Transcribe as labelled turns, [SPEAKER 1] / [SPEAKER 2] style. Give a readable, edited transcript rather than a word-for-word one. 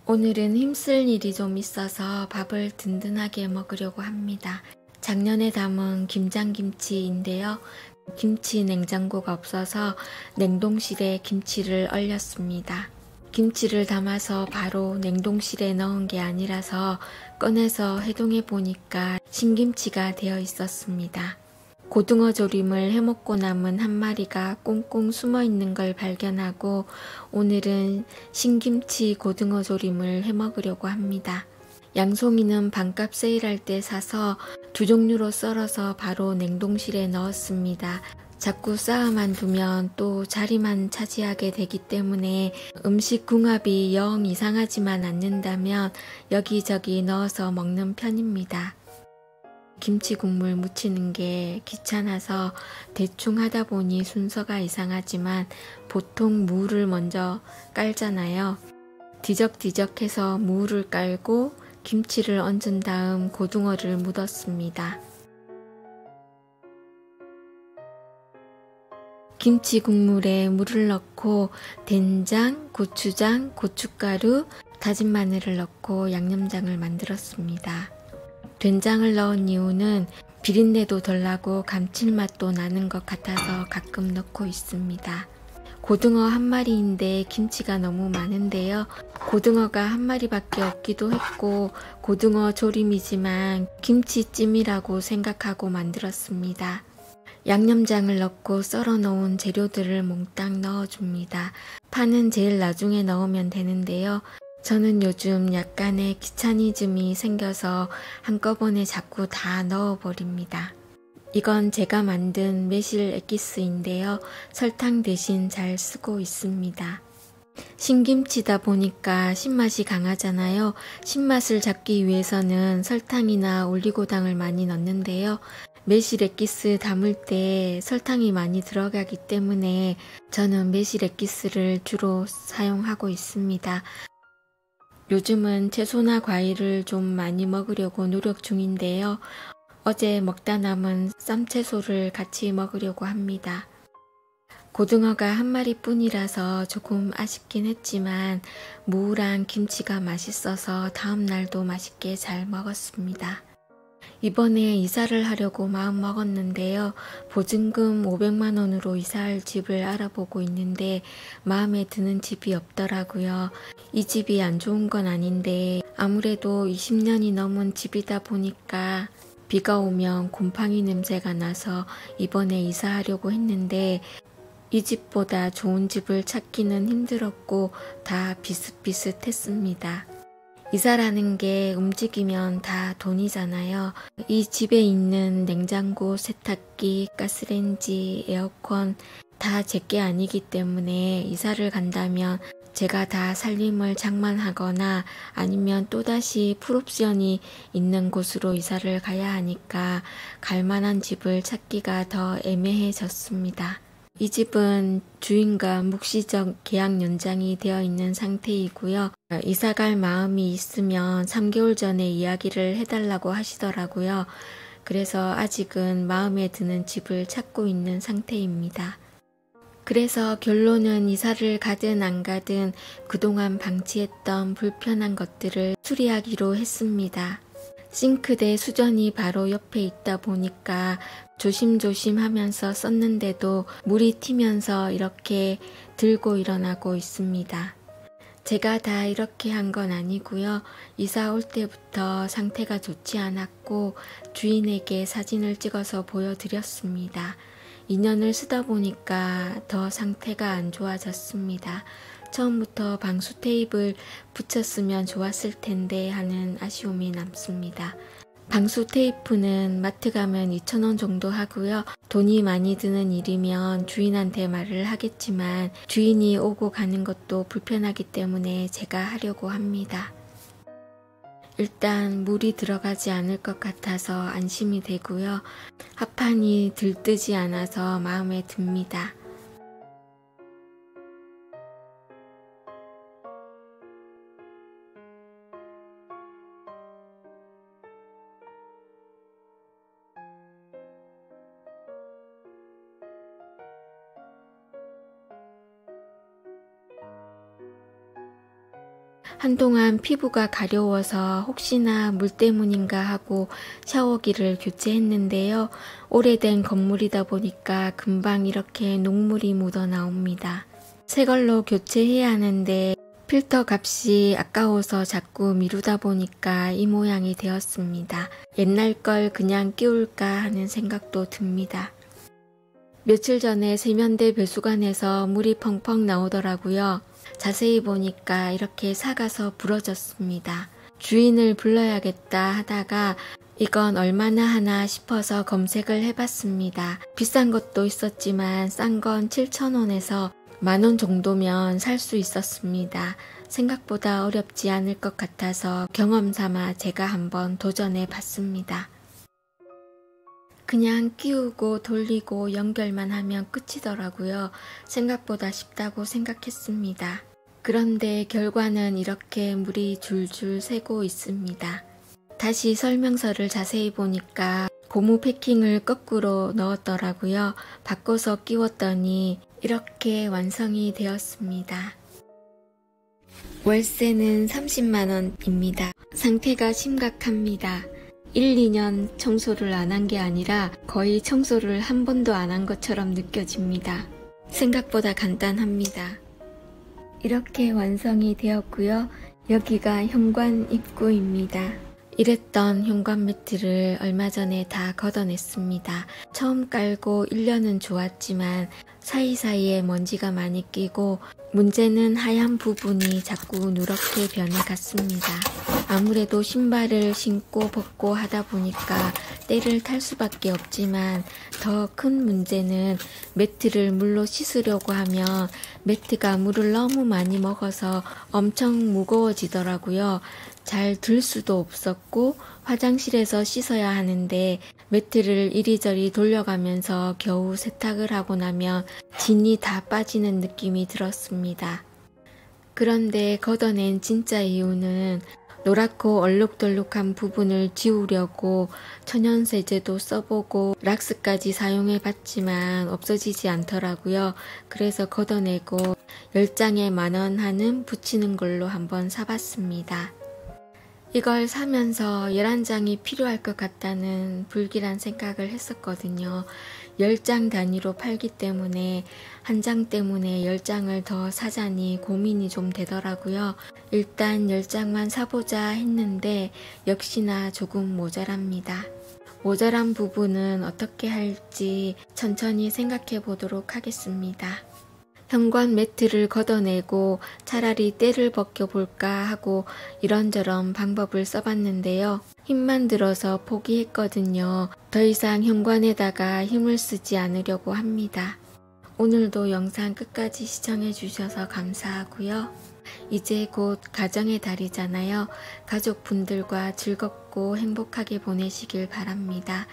[SPEAKER 1] 오늘은 힘쓸 일이 좀 있어서 밥을 든든하게 먹으려고 합니다. 작년에 담은 김장김치인데요. 김치 냉장고가 없어서 냉동실에 김치를 얼렸습니다. 김치를 담아서 바로 냉동실에 넣은 게 아니라서 꺼내서 해동해 보니까 신김치가 되어 있었습니다. 고등어 조림을 해먹고 남은 한 마리가 꽁꽁 숨어 있는 걸 발견하고 오늘은 신김치 고등어 조림을 해먹으려고 합니다. 양송이는 반값 세일할 때 사서 두 종류로 썰어서 바로 냉동실에 넣었습니다. 자꾸 쌓아만 두면 또 자리만 차지하게 되기 때문에 음식 궁합이 영 이상하지만 않는다면 여기저기 넣어서 먹는 편입니다. 김치 국물 무치는 게 귀찮아서 대충 하다 보니 순서가 이상하지만 보통 무를 먼저 깔잖아요. 뒤적뒤적해서 무를 깔고 김치를 얹은 다음 고등어를 묻었습니다. 김치 국물에 물을 넣고 된장, 고추장, 고춧가루, 다진 마늘을 넣고 양념장을 만들었습니다. 된장을 넣은 이유는 비린내도 덜 나고 감칠맛도 나는 것 같아서 가끔 넣고 있습니다. 고등어 한 마리인데 김치가 너무 많은데요. 고등어가 한 마리밖에 없기도 했고 고등어 조림이지만 김치찜이라고 생각하고 만들었습니다. 양념장을 넣고 썰어 놓은 재료들을 몽땅 넣어줍니다. 파는 제일 나중에 넣으면 되는데요. 저는 요즘 약간의 귀차니즘이 생겨서 한꺼번에 자꾸 다 넣어버립니다. 이건 제가 만든 매실 엑기스인데요. 설탕 대신 잘 쓰고 있습니다. 신김치다 보니까 신맛이 강하잖아요. 신맛을 잡기 위해서는 설탕이나 올리고당을 많이 넣는데요. 매실 엑기스 담을 때 설탕이 많이 들어가기 때문에 저는 매실 엑기스를 주로 사용하고 있습니다. 요즘은 채소나 과일을 좀 많이 먹으려고 노력 중인데요. 어제 먹다 남은 쌈채소를 같이 먹으려고 합니다. 고등어가 한 마리뿐이라서 조금 아쉽긴 했지만 무랑 김치가 맛있어서 다음 날도 맛있게 잘 먹었습니다. 이번에 이사를 하려고 마음 먹었는데요. 보증금 500만 원으로 이사할 집을 알아보고 있는데 마음에 드는 집이 없더라고요. 이 집이 안 좋은 건 아닌데 아무래도 20년이 넘은 집이다 보니까 비가 오면 곰팡이 냄새가 나서 이번에 이사하려고 했는데 이 집보다 좋은 집을 찾기는 힘들었고 다 비슷비슷했습니다. 이사라는 게 움직이면 다 돈이잖아요. 이 집에 있는 냉장고, 세탁기, 가스레인지, 에어컨 다 제게 아니기 때문에 이사를 간다면 제가 다 살림을 장만하거나 아니면 또다시 풀옵션이 있는 곳으로 이사를 가야 하니까 갈 만한 집을 찾기가 더 애매해졌습니다. 이 집은 주인과 묵시적 계약 연장이 되어 있는 상태이고요. 이사갈 마음이 있으면 3개월 전에 이야기를 해달라고 하시더라고요. 그래서 아직은 마음에 드는 집을 찾고 있는 상태입니다. 그래서 결론은 이사를 가든 안 가든 그동안 방치했던 불편한 것들을 수리하기로 했습니다. 싱크대 수전이 바로 옆에 있다 보니까 조심조심 하면서 썼는데도 물이 튀면서 이렇게 들고 일어나고 있습니다. 제가 다 이렇게 한 건 아니고요. 이사 올 때부터 상태가 좋지 않았고 주인에게 사진을 찍어서 보여드렸습니다. 2년을 쓰다 보니까 더 상태가 안 좋아졌습니다. 처음부터 방수 테이프를 붙였으면 좋았을 텐데 하는 아쉬움이 남습니다. 방수 테이프는 마트 가면 2,000원 정도 하고요. 돈이 많이 드는 일이면 주인한테 말을 하겠지만 주인이 오고 가는 것도 불편하기 때문에 제가 하려고 합니다. 일단 물이 들어가지 않을 것 같아서 안심이 되고요. 합판이 들뜨지 않아서 마음에 듭니다. 한동안 피부가 가려워서 혹시나 물 때문인가 하고 샤워기를 교체했는데요. 오래된 건물이다 보니까 금방 이렇게 녹물이 묻어 나옵니다. 새 걸로 교체해야 하는데 필터 값이 아까워서 자꾸 미루다 보니까 이 모양이 되었습니다. 옛날 걸 그냥 끼울까 하는 생각도 듭니다. 며칠 전에 세면대 배수관에서 물이 펑펑 나오더라고요. 자세히 보니까 이렇게 삭아서 부러졌습니다. 주인을 불러야겠다 하다가 이건 얼마나 하나 싶어서 검색을 해봤습니다. 비싼 것도 있었지만 싼 건 7,000원에서 10,000원 정도면 살 수 있었습니다. 생각보다 어렵지 않을 것 같아서 경험 삼아 제가 한번 도전해 봤습니다. 그냥 끼우고 돌리고 연결만 하면 끝이더라고요. 생각보다 쉽다고 생각했습니다. 그런데 결과는 이렇게 물이 줄줄 새고 있습니다. 다시 설명서를 자세히 보니까 고무 패킹을 거꾸로 넣었더라고요. 바꿔서 끼웠더니 이렇게 완성이 되었습니다. 월세는 30만원입니다. 상태가 심각합니다. 1, 2년 청소를 안 한 게 아니라 거의 청소를 한 번도 안 한 것처럼 느껴집니다. 생각보다 간단합니다. 이렇게 완성이 되었고요. 여기가 현관 입구입니다. 이랬던 현관 매트를 얼마 전에 다 걷어냈습니다. 처음 깔고 1년은 좋았지만 사이사이에 먼지가 많이 끼고 문제는 하얀 부분이 자꾸 누렇게 변해갔습니다. 아무래도 신발을 신고 벗고 하다 보니까 때를 탈 수밖에 없지만 더 큰 문제는 매트를 물로 씻으려고 하면 매트가 물을 너무 많이 먹어서 엄청 무거워지더라고요. 잘 들 수도 없었고 화장실에서 씻어야 하는데 매트를 이리저리 돌려가면서 겨우 세탁을 하고 나면 진이 다 빠지는 느낌이 들었습니다. 그런데 걷어낸 진짜 이유는 노랗고 얼룩덜룩한 부분을 지우려고 천연세제도 써보고 락스까지 사용해봤지만 없어지지 않더라고요. 그래서 걷어내고 10장에 10,000원 하는 붙이는 걸로 한번 사봤습니다. 이걸 사면서 11장이 필요할 것 같다는 불길한 생각을 했었거든요. 10장 단위로 팔기 때문에 한 장 때문에 10장을 더 사자니 고민이 좀 되더라고요. 일단 10장만 사보자 했는데 역시나 조금 모자랍니다. 모자란 부분은 어떻게 할지 천천히 생각해 보도록 하겠습니다. 현관 매트를 걷어내고 차라리 때를 벗겨볼까 하고 이런저런 방법을 써봤는데요. 힘만 들어서 포기했거든요. 더 이상 현관에다가 힘을 쓰지 않으려고 합니다. 오늘도 영상 끝까지 시청해주셔서 감사하고요. 이제 곧 가정의 달이잖아요. 가족분들과 즐겁고 행복하게 보내시길 바랍니다.